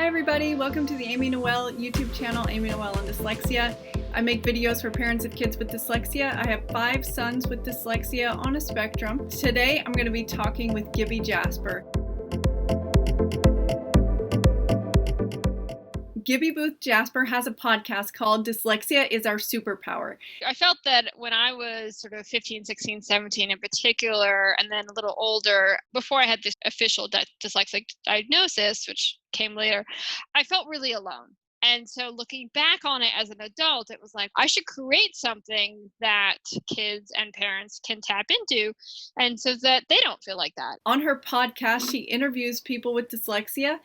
everybody, welcome to the Amy Noel YouTube channel, Amy Noel and Dyslexia. I make videos for parents of kids with dyslexia. I have 5 sons with dyslexia on a spectrum. Today I'm going to be talking with Gibby Jasper. Gibby Jasper has a podcast called Dyslexia is Our Superpower. I felt that when I was sort of 15, 16, 17 in particular, and then a little older, before I had this official dyslexic diagnosis, which came later, I felt really alone. And so looking back on it as an adult, it was like, I should create something that kids and parents can tap into, and so that they don't feel like that. On her podcast, she interviews people with dyslexia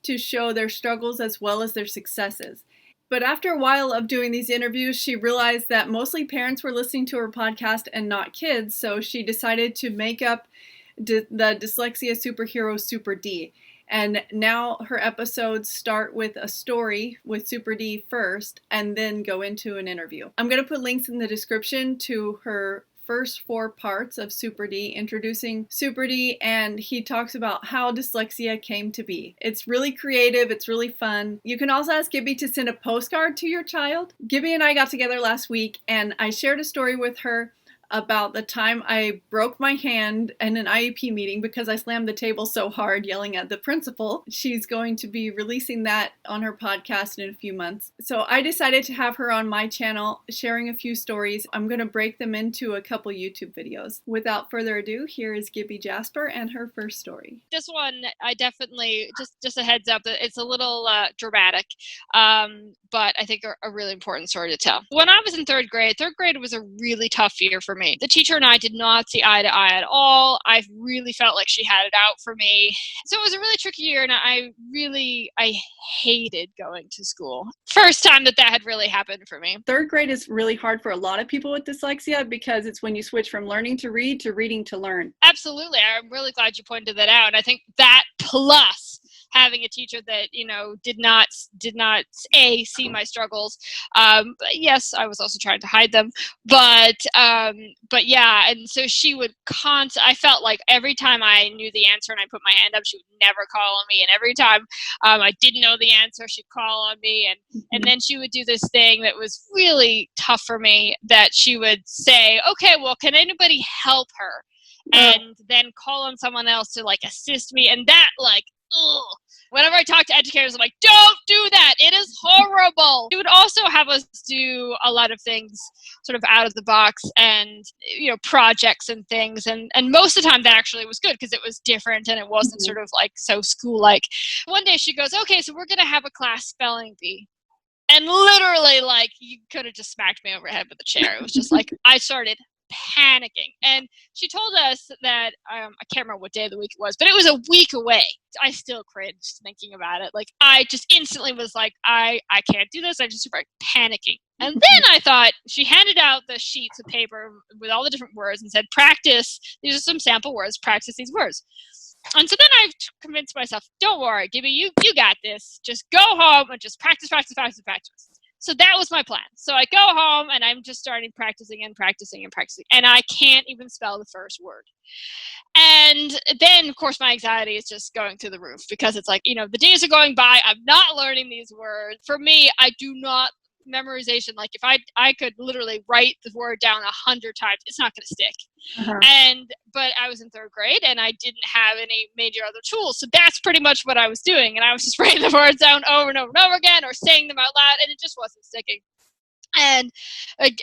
to show their struggles as well as their successes. But after a while of doing these interviews, she realized that mostly parents were listening to her podcast and not kids, so she decided to make up the dyslexia superhero Super D. And now her episodes start with a story with Super D first and then go into an interview. I'm going to put links in the description to her first 4 parts of Super D, introducing Super D, and he talks about how dyslexia came to be. It's really creative, it's really fun. You can also ask Gibby to send a postcard to your child. Gibby and I got together last week and I shared a story with her about the time I broke my hand in an IEP meeting because I slammed the table so hard yelling at the principal. She's going to be releasing that on her podcast in a few months. So I decided to have her on my channel sharing a few stories. I'm going to break them into a couple YouTube videos. Without further ado, here is Gibby Jasper and her first story. This one, I definitely, just a heads up, it's a little dramatic, but I think a really important story to tell. When I was in third grade was a really tough year for me. The teacher and I did not see eye to eye at all. I really felt like she had it out for me. So it was a really tricky year, and I hated going to school. First time that had really happened for me. Third grade is really hard for a lot of people with dyslexia because it's when you switch from learning to read to reading to learn. Absolutely. I'm really glad you pointed that out. And I think that plus having a teacher that, did not see my struggles. Yes, I was also trying to hide them, but yeah. And so she would I felt like every time I knew the answer and I put my hand up, she would never call on me. And every time I didn't know the answer, she'd call on me. And then she would do this thing that was really tough for me, that she would say, okay, well, can anybody help her? And then call on someone else to assist me. And that ugh. Whenever I talk to educators, I'm like, don't do that. It is horrible. She would also have us do a lot of things sort of out of the box and, projects and things. And most of the time that actually was good because it was different and it wasn't sort of so school-like. One day she goes, okay, so we're going to have a class spelling bee. And literally you could have just smacked me over the head with a chair. It was just I started panicking. And she told us that, I can't remember what day of the week it was, but it was a week away. I still cringed thinking about it. I just instantly was like, I can't do this. I just started panicking. And then I thought, she handed out the sheets of paper with all the different words and said, practice. These are some sample words. Practice these words. And so then I convinced myself, don't worry, Gibby, you got this. Just go home and just practice. So that was my plan. So I go home and I'm just starting practicing. And I can't even spell the first word. And then, of course, my anxiety is just going through the roof because it's the days are going by. I'm not learning these words. For me, I do not memorization. If I could literally write the word down 100 times, it's not going to stick. But I was in third grade and I didn't have any major other tools. So that's pretty much what I was doing. And I was just writing the words down over and over and over again or saying them out loud, and it just wasn't sticking. And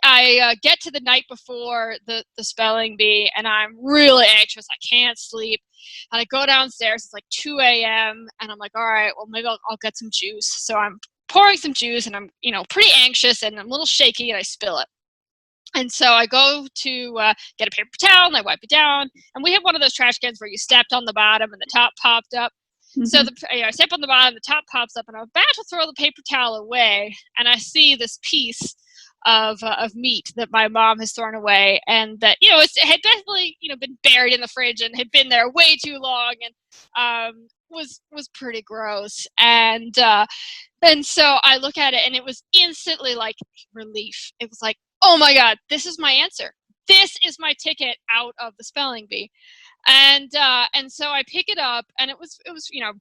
I get to the night before the spelling bee and I'm really anxious. I can't sleep. And I go downstairs. It's 2 a.m. And I'm like, all right, well, maybe I'll get some juice. So I'm pouring some juice and I'm, pretty anxious and I'm a little shaky and I spill it. And so I go to get a paper towel and I wipe it down. And we have one of those trash cans where you stepped on the bottom and the top popped up. So I step on the bottom, the top pops up, and I'm about to throw the paper towel away. And I see this piece of meat that my mom has thrown away, and that it had definitely been buried in the fridge and had been there way too long, and was pretty gross. And so I look at it, and it was instantly relief. It was oh my God, this is my answer. This is my ticket out of the spelling bee. And so I pick it up, and it was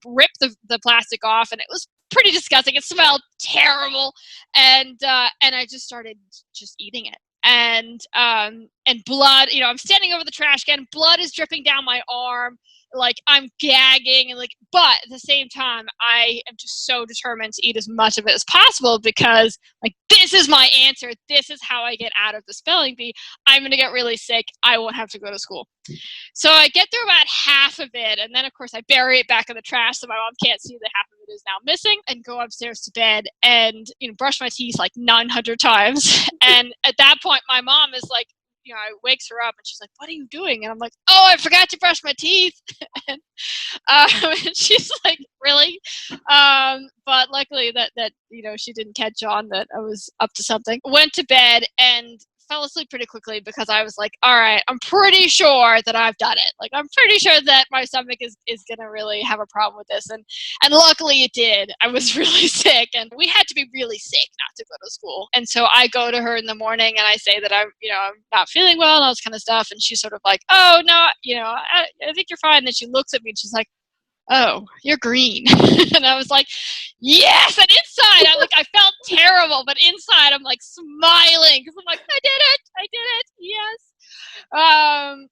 rip the plastic off, and it was pretty disgusting. It smelled terrible. And I just started just eating it. And blood, I'm standing over the trash can, blood is dripping down my arm, like I'm gagging, and but at the same time, I am just so determined to eat as much of it as possible, because this is my answer. This is how I get out of the spelling bee. I'm going to get really sick. I won't have to go to school. So I get through about half of it, and then of course I bury it back in the trash so my mom can't see that half of it is now missing, and go upstairs to bed and brush my teeth 900 times. And at that point, my mom is I wakes her up and she's like, "What are you doing?" And I'm like, "Oh, I forgot to brush my teeth." and she's like, "Really?" But luckily that she didn't catch on that I was up to something. Went to bed and fell asleep pretty quickly, because I was like, all right, I'm pretty sure that I've done it. I'm pretty sure that my stomach is going to really have a problem with this. And luckily it did. I was really sick, and we had to be really sick not to go to school. And so I go to her in the morning and I say that I'm not feeling well and all this kind of stuff. And she's sort of like, "Oh, no, I think you're fine." And then she looks at me and she's like, "Oh, you're green." And I was like, yes. And inside, I felt terrible, but inside I'm smiling, because I'm like, I did it, yes.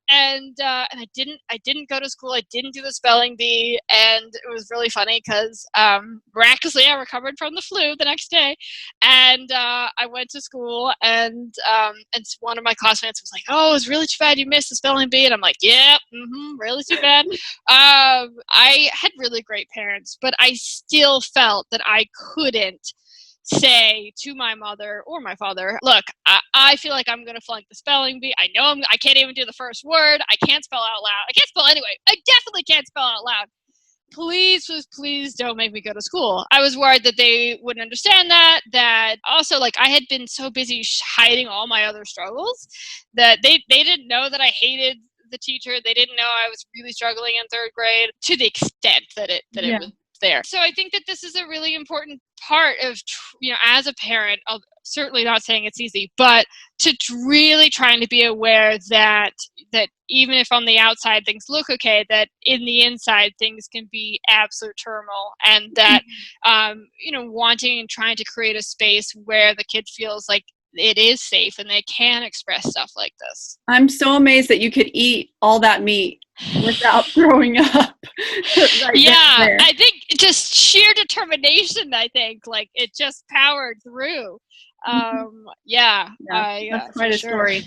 And I didn't go to school. I didn't do the spelling bee, and it was really funny because miraculously I recovered from the flu the next day, and I went to school, and one of my classmates was like, "Oh, it's really too bad you missed the spelling bee," and I'm like, "Yep, really too bad." I had really great parents, but I still felt that I couldn't say to my mother or my father, "Look, I feel like I'm going to flunk the spelling bee. I know I can't even do the first word. I can't spell out loud. I can't spell anyway. I definitely can't spell out loud. Please, please, please don't make me go to school." I was worried that they wouldn't understand that also, I had been so busy hiding all my other struggles that they didn't know that I hated the teacher. They didn't know I was really struggling in third grade, to the extent that it was there. So I think that this is a really important part of, as a parent, I'm certainly not saying it's easy, but to really trying to be aware that even if on the outside things look okay, that in the inside things can be absolute turmoil, and that, wanting and trying to create a space where the kid feels like it is safe and they can express stuff like this. I'm so amazed that you could eat all that meat without throwing up. I think just sheer determination, it just powered through. That's quite a story.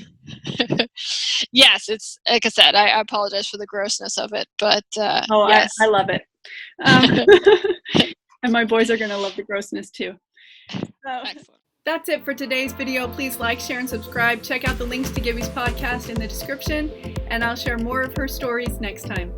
Yes, it's like I said, I apologize for the grossness of it, but yes. I love it. And my boys are going to love the grossness too. Excellent. That's it for today's video. Please like, share, and subscribe. Check out the links to Gibby's podcast in the description, and I'll share more of her stories next time.